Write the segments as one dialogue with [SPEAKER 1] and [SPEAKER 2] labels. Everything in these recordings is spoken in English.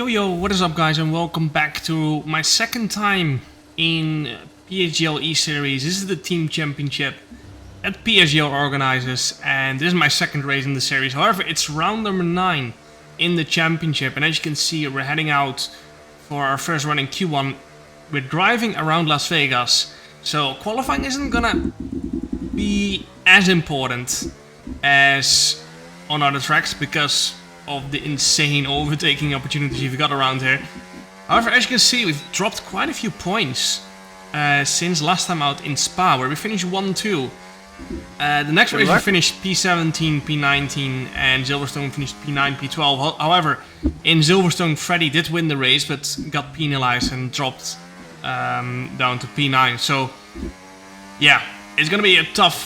[SPEAKER 1] Yo, what is up guys, and welcome back to my second time in PSGL E-Series. This is the team championship that PSGL organizes, and this is my second race in the series. However, it's round number 9 in the championship, and as you can see, we're heading out for our first run in Q1. We're driving around Las Vegas, so qualifying isn't gonna be as important as on other tracks because of the insane overtaking opportunities you've got around here. However, as you can see, we've dropped quite a few points since last time out in Spa, where we finished 1-2. The next race we finished P17, P19, and Silverstone finished P9, P12. However, in Silverstone, Freddy did win the race, but got penalized and dropped down to P9. So, yeah, it's gonna be a tough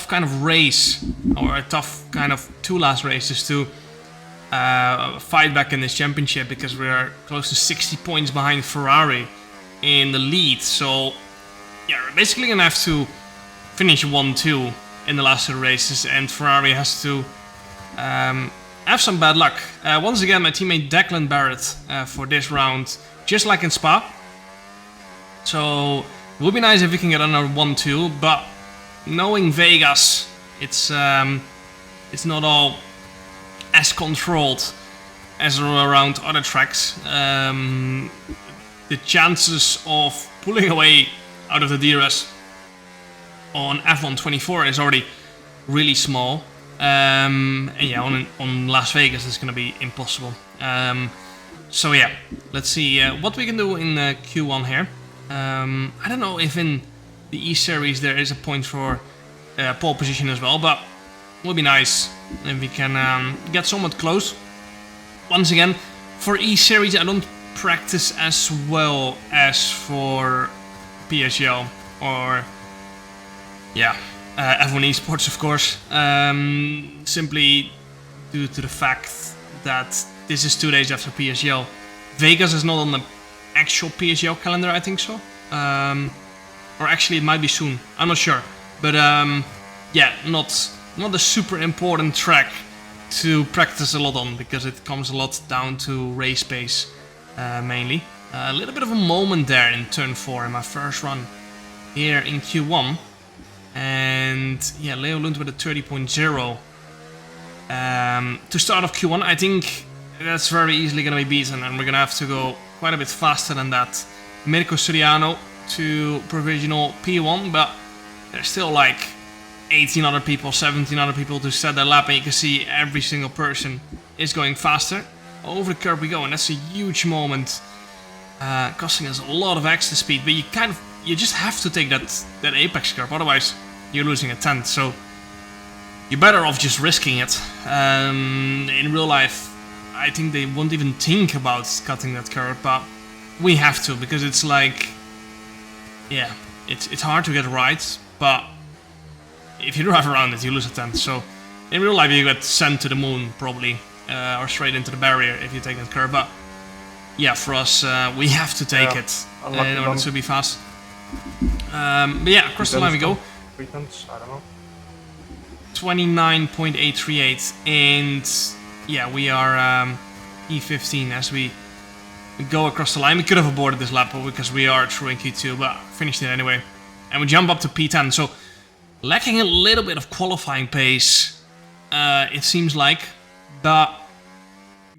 [SPEAKER 1] kind of race, or a tough kind of two last races to fight back in this championship, because we're close to 60 points behind Ferrari in the lead. So yeah, we're basically gonna have to finish 1-2 in the last two races, and Ferrari has to have some bad luck. Once again, my teammate Declan Barrett for this round, just like in Spa. So it would be nice if we can get another 1-2, but knowing Vegas, it's not all as controlled as around other tracks. The chances of pulling away out of the DRS on F124 is already really small. And yeah, on Las Vegas it's gonna be impossible. So yeah, let's see what we can do in Q1 here. I don't know if in the E-Series there is a point for pole position as well, but it would be nice if we can get somewhat close. Once again, for E-Series I don't practice as well as for PSGL or F1 Esports, of course, simply due to the fact that this is 2 days after PSGL. Vegas is not on the actual PSGL calendar, I think so. Or actually, it might be soon. I'm not sure, but yeah, not a super important track to practice a lot on, because it comes a lot down to race pace mainly. A little bit of a moment there in turn 4 in my first run here in Q1, and yeah, Leo Lund with a 30.0 to start off Q1. I think that's very easily going to be beaten, and we're going to have to go quite a bit faster than that. Mirko Soriano to provisional P1, but there's still like 18 other people, 17 other people to set their lap, and you can see every single person is going faster. Over the curb we go, and that's a huge moment, costing us a lot of extra speed, but you just have to take that apex curb, otherwise you're losing a tenth. So you're better off just risking it. In real life, I think they won't even think about cutting that curb, but we have to, because it's like, yeah, it's hard to get right, but if you drive around it, you lose a tenth. So in real life, you get sent to the moon probably, or straight into the barrier if you take that curb. But yeah, for us, we have to take it in order to be fast. But yeah, across the line we go.
[SPEAKER 2] 3 tenths, I don't know.
[SPEAKER 1] 29.838, and yeah, we are E15 as we go across the line. We could have aborted this lap because we are through in Q2, but finished it anyway. And we jump up to P10, so lacking a little bit of qualifying pace, it seems like. But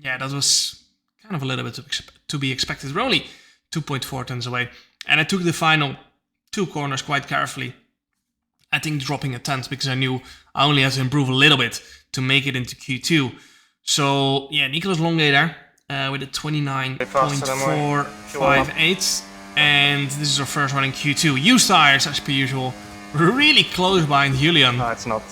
[SPEAKER 1] yeah, that was kind of a little bit to be expected. We're only 2.4 tenths away, and I took the final 2 corners quite carefully. I think dropping a tenth, because I knew I only had to improve a little bit to make it into Q2. So yeah, Nicolas Longater with a 29.458, and this is our first one in Q2. Used tires as per usual. We're really close behind Julian.
[SPEAKER 2] No, it's not.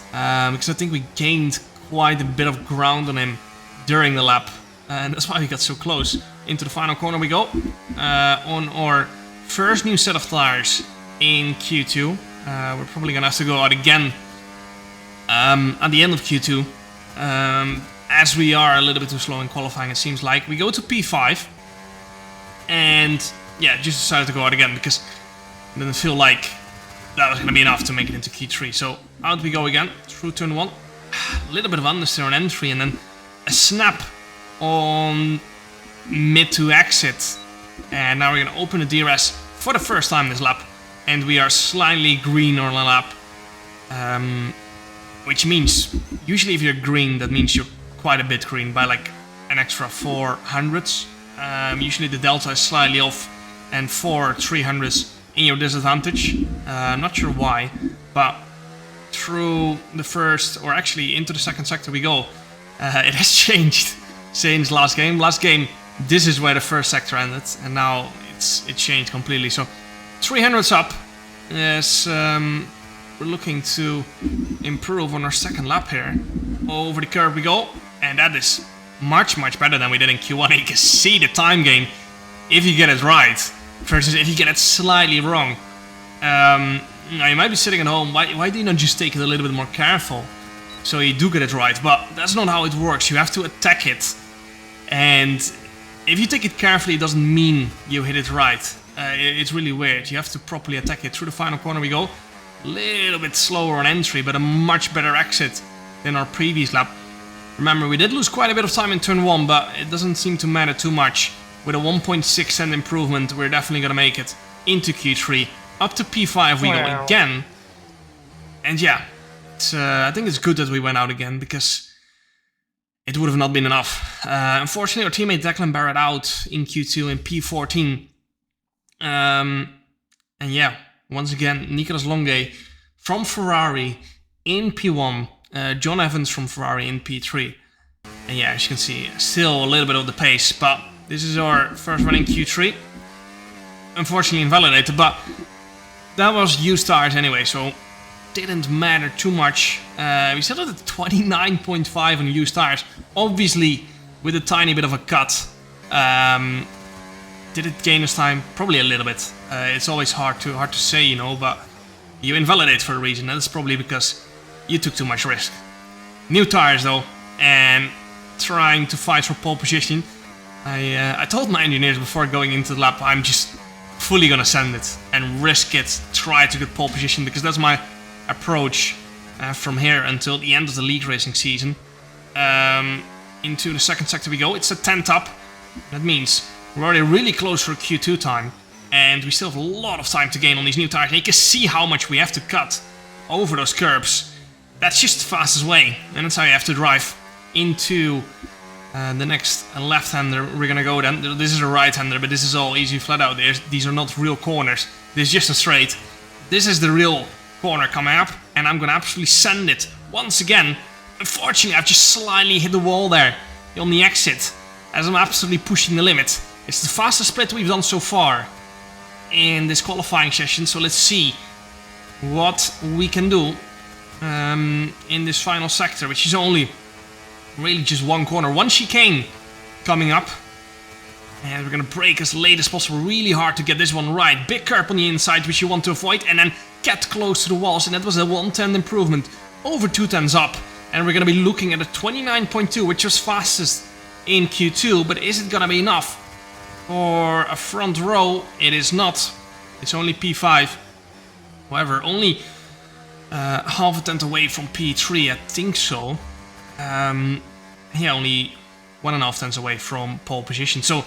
[SPEAKER 1] Because I think we gained quite a bit of ground on him during the lap, and that's why we got so close. Into the final corner we go, on our first new set of tires in Q2. We're probably gonna have to go out again at the end of Q2, as we are a little bit too slow in qualifying, it seems like. We go to P5, and yeah, just decided to go out again because it didn't feel like that was going to be enough to make it into Q3. So out we go again through turn 1. A little bit of understeer on entry, and then a snap on mid to exit. And now we're going to open the DRS for the first time this lap. And we are slightly green on the lap. Which means, usually if you're green, that means you're quite a bit green by like an extra 400s. Usually the delta is slightly off and 4 300s in your disadvantage. I'm not sure why, but through the first, or actually into the second sector we go. It has changed since last game. Last game, this is where the first sector ended, and now it changed completely. So 300s up. Yes, we're looking to improve on our second lap here. Over the curve we go, and that is much better than we did in Q1. You can see the time gain if you get it right versus if you get it slightly wrong. Now you might be sitting at home, why do you not just take it a little bit more careful so you do get it right? But that's not how it works. You have to attack it, and if you take it carefully, it doesn't mean you hit it right. It's really weird. You have to properly attack it. Through the final corner we go. A little bit slower on entry, but a much better exit than our previous lap. Remember, we did lose quite a bit of time in turn 1, but it doesn't seem to matter too much. With a 1.6 cent improvement, we're definitely going to make it into Q3. Up to P5 we go again. And yeah, I think it's good that we went out again, because it would have not been enough. Unfortunately, our teammate Declan Barrett out in Q2 in P14. And yeah, once again, Nicolas Longuet from Ferrari in P1. John Evans from Ferrari in P3. And yeah, as you can see, still a little bit of the pace, but this is our first run in Q3. Unfortunately invalidated, but that was used tires anyway, so didn't matter too much. We settled at 29.5 on used tires, obviously with a tiny bit of a cut. Did it gain us time? Probably a little bit. It's always hard to say, you know, but you invalidate for a reason. That's probably because you took too much risk. New tires though, and trying to fight for pole position. I told my engineers before going into the lap, I'm just fully gonna send it and risk it, try to get pole position, because that's my approach from here until the end of the league racing season. Into the second sector we go. It's a 10th up. That means we're already really close for Q2 time, and we still have a lot of time to gain on these new tires. And you can see how much we have to cut over those curbs. That's just the fastest way, and that's how you have to drive into the next left-hander. We're gonna go then. This is a right-hander, but this is all easy flat out. These are not real corners. This is just a straight. This is the real corner coming up, and I'm gonna absolutely send it once again. Unfortunately, I've just slightly hit the wall there on the exit as I'm absolutely pushing the limit. It's the fastest split we've done so far in this qualifying session, so let's see what we can do in this final sector, which is only really just one corner, one chicane coming up, and we're gonna brake as late as possible. Really hard to get this one right. Big curb on the inside, which you want to avoid, and then get close to the walls, and that was a 1/10 improvement over 2/10s up, and we're gonna be looking at a 29.2, which was fastest in Q2, but is it gonna be enough for a front row? It is not. It's only P5. However, only half a tenth away from P3, I think so. Yeah, only 1.5 tenths away from pole position. So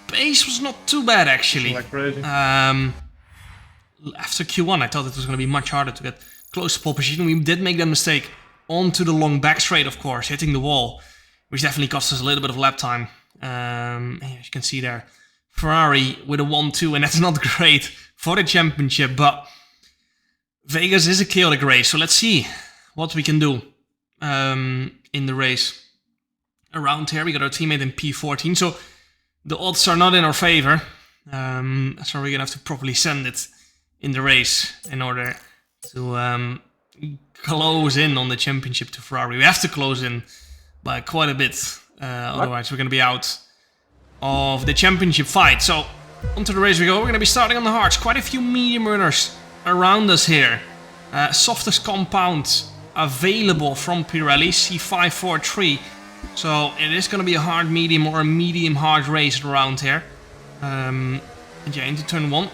[SPEAKER 1] pace was not too bad actually.
[SPEAKER 2] Like crazy.
[SPEAKER 1] After Q1, I thought it was going to be much harder to get close to pole position. We did make that mistake onto the long back straight, of course, hitting the wall, which definitely cost us a little bit of lap time. As you can see there, Ferrari with a 1-2, and that's not great for the championship, but Vegas is a chaotic race, so let's see what we can do in the race. Around here, we got our teammate in P14, so the odds are not in our favor. So we're gonna have to properly send it in the race in order to close in on the championship to Ferrari. We have to close in by quite a bit, otherwise we're gonna be out of the championship fight. So onto the race we go. We're gonna be starting on the hards. Quite a few medium runners around us here. Softest compound available from Pirelli, C543. So it is going to be a hard medium or a medium hard race around here. And yeah, into turn 1.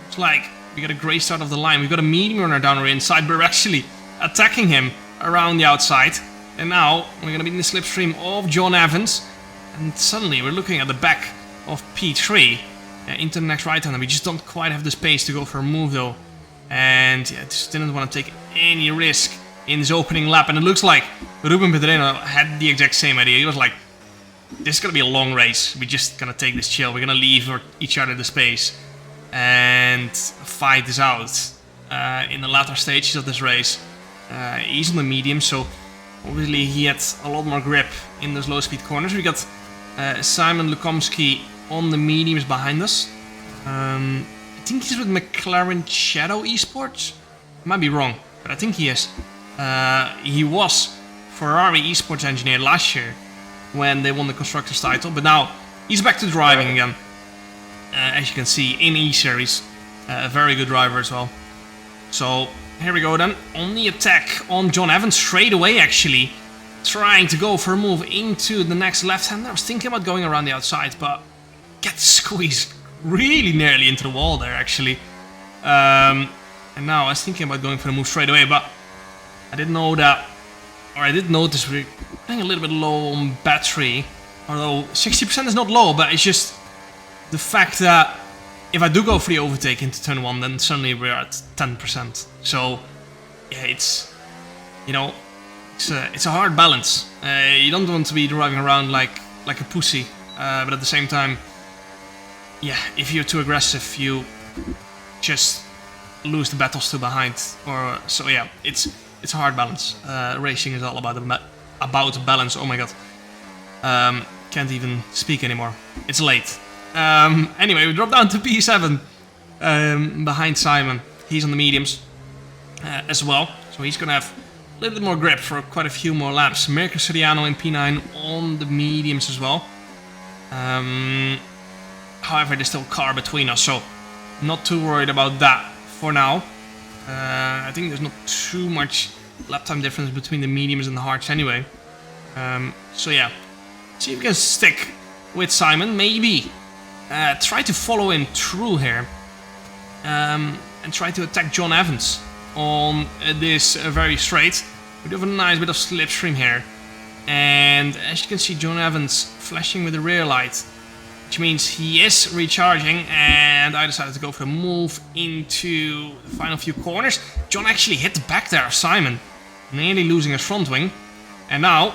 [SPEAKER 1] It's like we got a great start of the line. We've got a medium runner down our inside, but we're actually attacking him around the outside. And now we're going to be in the slipstream of John Evans. And suddenly we're looking at the back of P3 into the next right-hand, and we just don't quite have the space to go for a move though. And yeah, just didn't want to take any risk in this opening lap. And it looks like Ruben Pedreno had the exact same idea. He was like, this is going to be a long race. We're just going to take this chill. We're going to leave each other the space and fight this out in the latter stages of this race. He's on the medium, so obviously he had a lot more grip in those low-speed corners. We got Simon Lukomsky on the mediums behind us. I think he's with McLaren Shadow Esports. I might be wrong, but I think he is. He was Ferrari Esports engineer last year when they won the Constructors title, but now he's back to driving again. As you can see in E-Series, a very good driver as well. So here we go then, on the attack on John Evans straight away actually, trying to go for a move into the next left-hander. I was thinking about going around the outside, but gets squeezed really nearly into the wall there actually. And now I was thinking about going for the move straight away, but I didn't know that, or I did notice we're getting a little bit low on battery, although 60% is not low, but it's just the fact that if I do go for the overtake into turn 1, then suddenly we're at 10%. So yeah, it's, you know, it's a hard balance. You don't want to be driving around like a pussy, but at the same time, yeah, if you're too aggressive, you just lose the battles to behind. Or so yeah, it's a hard balance. Racing is all about balance. Oh my god, can't even speak anymore. It's late. Anyway, we drop down to P7 behind Simon. He's on the mediums as well, so he's gonna have a little bit more grip for quite a few more laps. Mirko Soriano in P9 on the mediums as well. However, there's still a car between us, so not too worried about that for now. I think there's not too much lap time difference between the mediums and the hards anyway. So yeah, see if we can stick with Simon, maybe. Try to follow him through here. And try to attack John Evans on this very straight. We do have a nice bit of slipstream here. And as you can see, John Evans flashing with the rear light, which means he is recharging, and I decided to go for a move into the final few corners. John actually hit the back there of Simon, nearly losing his front wing. And now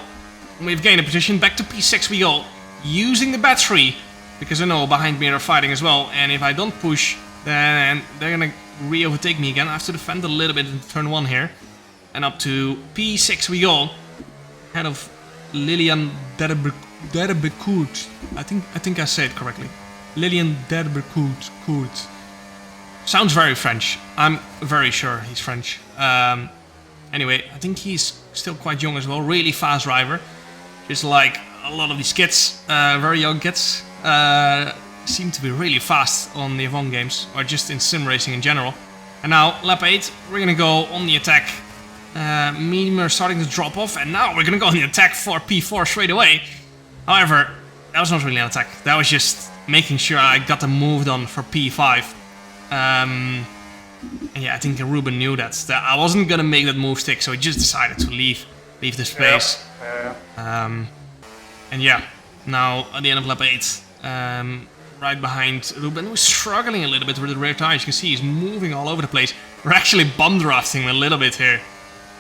[SPEAKER 1] we've gained a position. Back to P6 we go, using the battery, because I know behind me are fighting as well, and if I don't push, then they're gonna re-overtake me again. I have to defend a little bit in turn 1 here. And up to P6 we go, ahead of Lilian Derbekoert. I think I say it correctly. Lilian Derbekoert. Sounds very French. I'm very sure he's French. Anyway, I think he's still quite young as well. Really fast driver. Just like a lot of these kids, very young kids, seem to be really fast on the F1 games, or just in sim racing in general. And now, lap 8, we're gonna go on the attack. Medium are starting to drop off, and now we're gonna go on the attack for P4 straight away. However, that was not really an attack. That was just making sure I got the move done for P5. And yeah, I think Ruben knew that I wasn't gonna make that move stick, so he just decided to leave the space. And yeah, now at the end of lap 8, right behind Ruben, who's struggling a little bit with the rear tires. You can see he's moving all over the place. We're actually bum drafting a little bit here.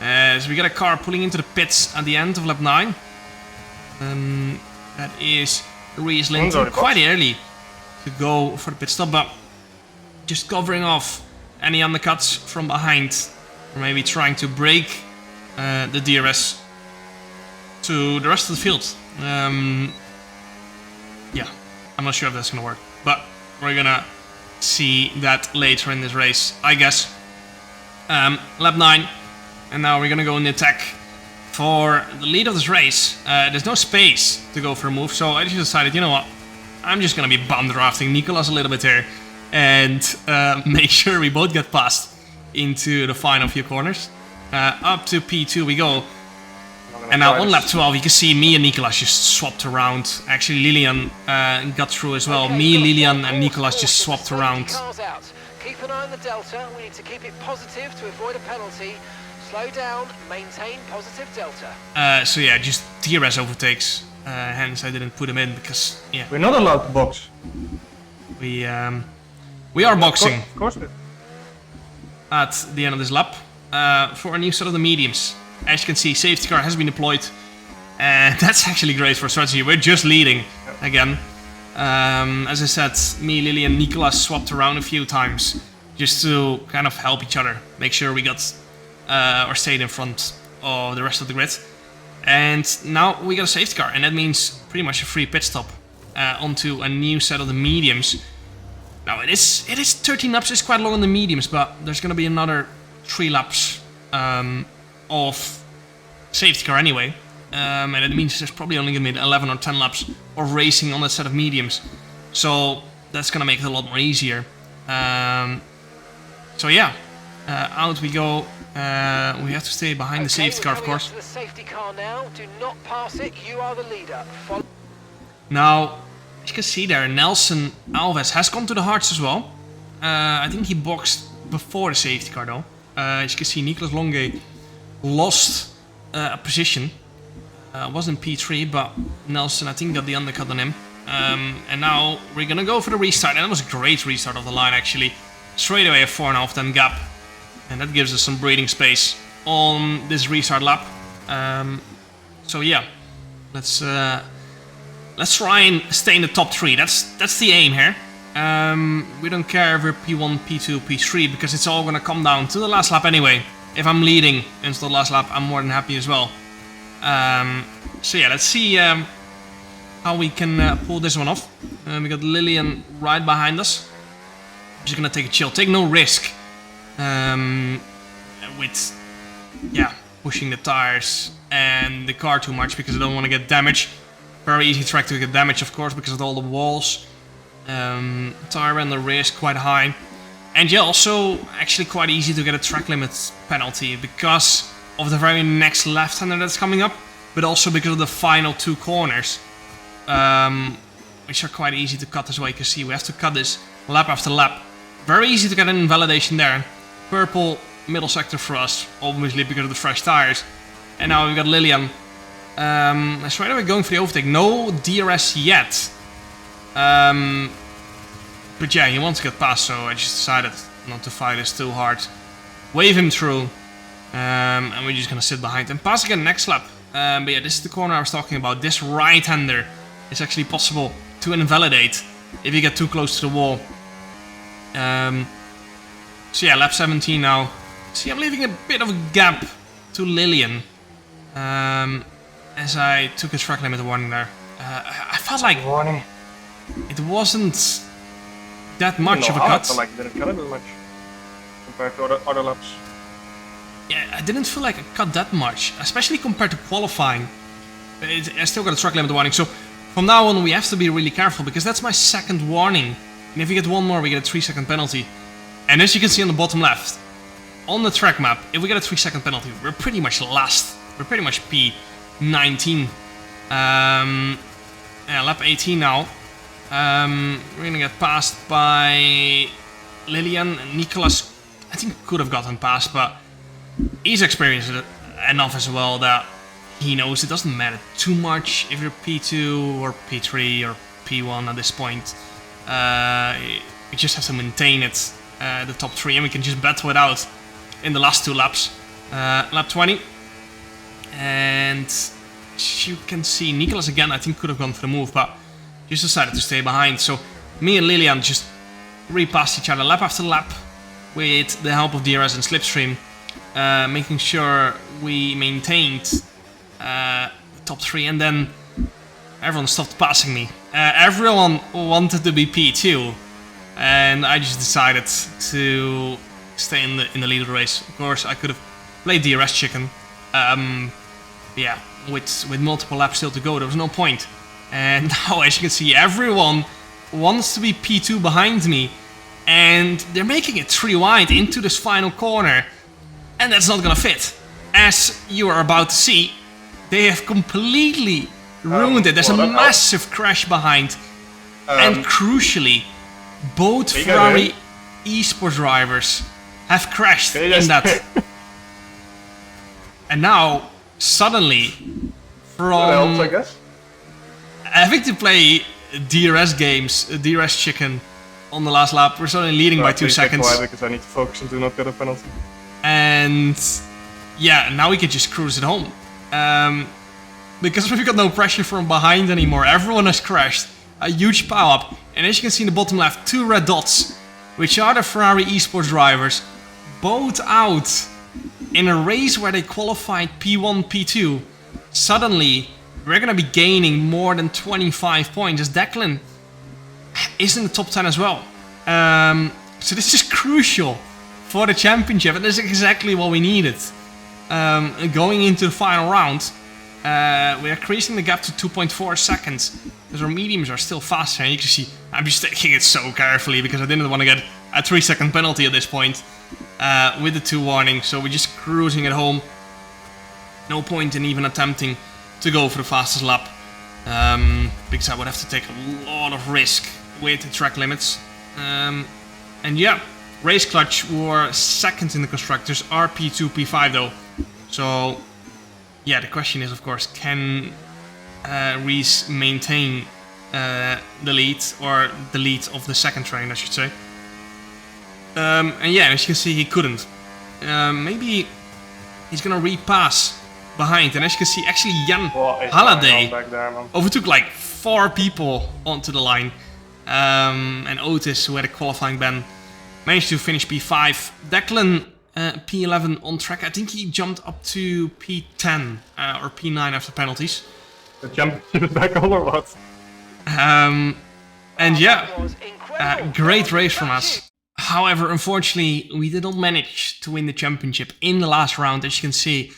[SPEAKER 1] So we got a car pulling into the pits at the end of lap 9. That is Reese Linton, quite early to go for the pit stop, but just covering off any undercuts from behind, or maybe trying to break the DRS to the rest of the field. Yeah, I'm not sure if that's gonna work, but we're gonna see that later in this race, I guess. Lap 9, and now we're gonna go in the attack for the lead of this race. There's no space to go for a move, so I just decided, you know what, I'm just gonna be bum drafting Nicolas a little bit here, and make sure we both get past into the final few corners. Up to P2 we go. And now on lap 12, you can see me and Nicolas just swapped around. Actually, Lilian got through as well. Me, Lilian, and Nicolas just swapped around.
[SPEAKER 2] Keep an eye on the delta. We need to keep it positive to avoid a penalty. Slow down, maintain positive delta.
[SPEAKER 1] So yeah, just DRS overtakes hence I didn't put him in because yeah,
[SPEAKER 3] We're not allowed to box.
[SPEAKER 1] we are boxing
[SPEAKER 3] Of course.
[SPEAKER 1] at the end of this lap for a new set of the mediums. As you can see, safety car has been deployed, and that's actually great for strategy. We're just leading again. As I said, me, Lily, and Nicolas swapped around a few times just to kind of help each other, make sure we got or stayed in front of the rest of the grid. And now we got a safety car, and that means pretty much a free pit stop onto a new set of the mediums. Now it is 13 laps, it's quite long on the mediums, but there's gonna be another 3 laps of safety car anyway. And it means there's probably only gonna be 11 or 10 laps of racing on that set of mediums. So that's gonna make it a lot more easier. So yeah, out we go. We have to stay behind the safety car, of course.
[SPEAKER 2] The safety car now. Do not pass it. You are the leader. Follow.
[SPEAKER 1] Now, as you can see there, Nelson Alves has gone to the hards as well. I think he boxed before the safety car though. As you can see, Nicolas Longue lost a position. Wasn't P3, but Nelson, I think, got the undercut on him. And now we're gonna go for the restart. And that was a great restart of the line, actually. Straight away a 4.5 then gap. And that gives us some breathing space on this restart lap. So yeah, let's try and stay in the top 3. That's the aim here. We don't care if we're P1, P2, P3, because it's all gonna come down to the last lap anyway. If I'm leading until the last lap, I'm more than happy as well. So yeah, let's see how we can pull this one off. We got Lillian right behind us. Just gonna take a chill, take no risk with pushing the tires and the car too much because I don't want to get damaged. Very easy track to get damage, of course, because of all the walls. Tire and the rear is quite high. And yeah, also actually quite easy to get a track limit penalty because of the very next left-hander that's coming up, but also because of the final 2 corners, which are quite easy to cut as well. You can see we have to cut this lap after lap. Very easy to get an invalidation there. Purple middle sector for us, obviously because of the fresh tires. And now we've got Lillian. Straight away going for the overtake. No DRS yet. But yeah, he wants to get past, so I just decided not to fight this too hard. Wave him through. And we're just gonna sit behind him. Pass again next lap. But yeah, this is the corner I was talking about. This right-hander is actually possible to invalidate if you get too close to the wall. So yeah, lap 17 now. See, I'm leaving a bit of a gap to Lillian. As I took a track limit warning there. I felt like
[SPEAKER 3] Warning.
[SPEAKER 1] it wasn't that much of a cut.
[SPEAKER 3] I felt like it didn't cut it that much compared to other laps.
[SPEAKER 1] Yeah, I didn't feel like I cut that much, especially compared to qualifying. I still got a track limit warning, so from now on we have to be really careful because that's my second warning. And if we get one more, we get a 3-second penalty. And as you can see on the bottom left, on the track map, if we get a 3-second penalty, we're pretty much last. We're pretty much P19. Yeah, lap 18 now. We're gonna get passed by Lillian. Nicolas, I think, could have gotten past, but he's experienced enough as well that he knows it doesn't matter too much if you're P2 or P3 or P1 at this point. We just have to maintain it, the top 3, and we can just battle it out in the last 2 laps. Lap 20. And you can see Nicolas again, I think, could have gone for the move, but just decided to stay behind. So me and Lillian just repassed each other lap after lap with the help of DRS and Slipstream, making sure we maintained the top 3, and then everyone stopped passing me. Everyone wanted to be P2, and I just decided to stay in the lead of the race. Of course, I could have played DRS chicken. Yeah, with multiple laps still to go, there was no point. And now, as you can see, everyone wants to be P2 behind me, and they're making it 3 wide into this final corner, and that's not gonna fit. As you are about to see, they have completely ruined it. There's a massive crash behind, and crucially, both Ferrari esports drivers have crashed in that. And now, suddenly, from
[SPEAKER 3] That helps, I guess.
[SPEAKER 1] having to play DRS games, DRS chicken on the last lap. We're suddenly leading by 2 seconds.
[SPEAKER 3] Quiet because I need to focus and do not get a penalty.
[SPEAKER 1] And yeah, now we can just cruise it home. Because we've got no pressure from behind anymore. Everyone has crashed. A huge pile-up. And as you can see in the bottom left, 2 red dots, which are the Ferrari esports drivers, both out in a race where they qualified P1, P2. Suddenly, we're going to be gaining more than 25 points as Declan is in the top 10 as well. So this is crucial for the championship, and this is exactly what we needed. Going into the final round, we are increasing the gap to 2.4 seconds, because our mediums are still faster, and you can see I'm just taking it so carefully because I didn't want to get a 3-second penalty at this point with the 2 warnings, so we're just cruising it home. No point in even attempting to go for the fastest lap, because I would have to take a lot of risk with the track limits. And yeah, Race Clutch were second in the constructors, are P2, P5 though. So yeah, the question is of course, can Reese maintain the lead, or the lead of the second train I should say. And yeah, as you can see, he couldn't. Maybe he's gonna repass behind, and as you can see, actually Jan Halliday overtook like 4 people onto the line, and Otis, who had a qualifying ban, managed to finish P5. Declan P11 on track. I think he jumped up to P10 or P9 after penalties.
[SPEAKER 3] The championship is back on or what?
[SPEAKER 1] And yeah, great race from us. However, unfortunately, we did not manage to win the championship in the last round. As you can see,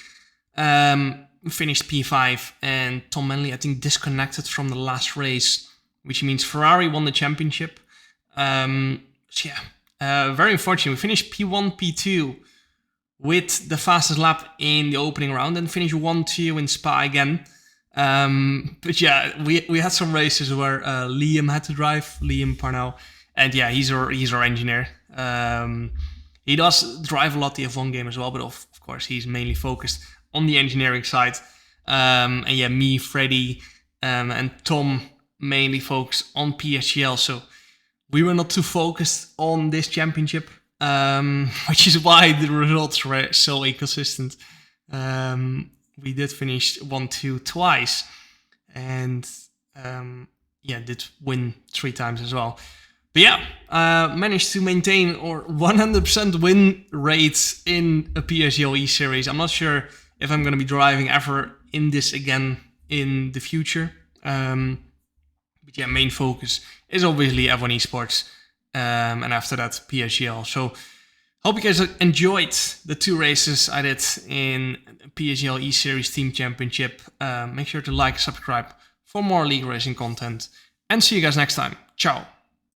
[SPEAKER 1] we finished P5, and Tom Manley, I think, disconnected from the last race, which means Ferrari won the championship. So yeah, very unfortunate. We finished P1, P2 with the fastest lap in the opening round, and finished 1-2 in Spa again. But yeah, we had some races where Liam had to drive, Liam Parnell, and yeah, he's our engineer. He does drive a lot the F1 game as well, but of course he's mainly focused on the engineering side. And yeah, me, Freddie, and Tom mainly focus on PSGL, so we were not too focused on this championship, which is why the results were so inconsistent. We did finish 1-2 twice, and yeah, did win 3 times as well. But yeah, managed to maintain our 100% win rate in a PSGL E-Series. I'm not sure if I'm going to be driving ever in this again in the future. But yeah, main focus is obviously F1 Esports, and after that PSGL. So hope you guys enjoyed the 2 races I did in PSGL E-Series Team Championship. Make sure to like, subscribe for more league racing content, and see you guys next time. Ciao.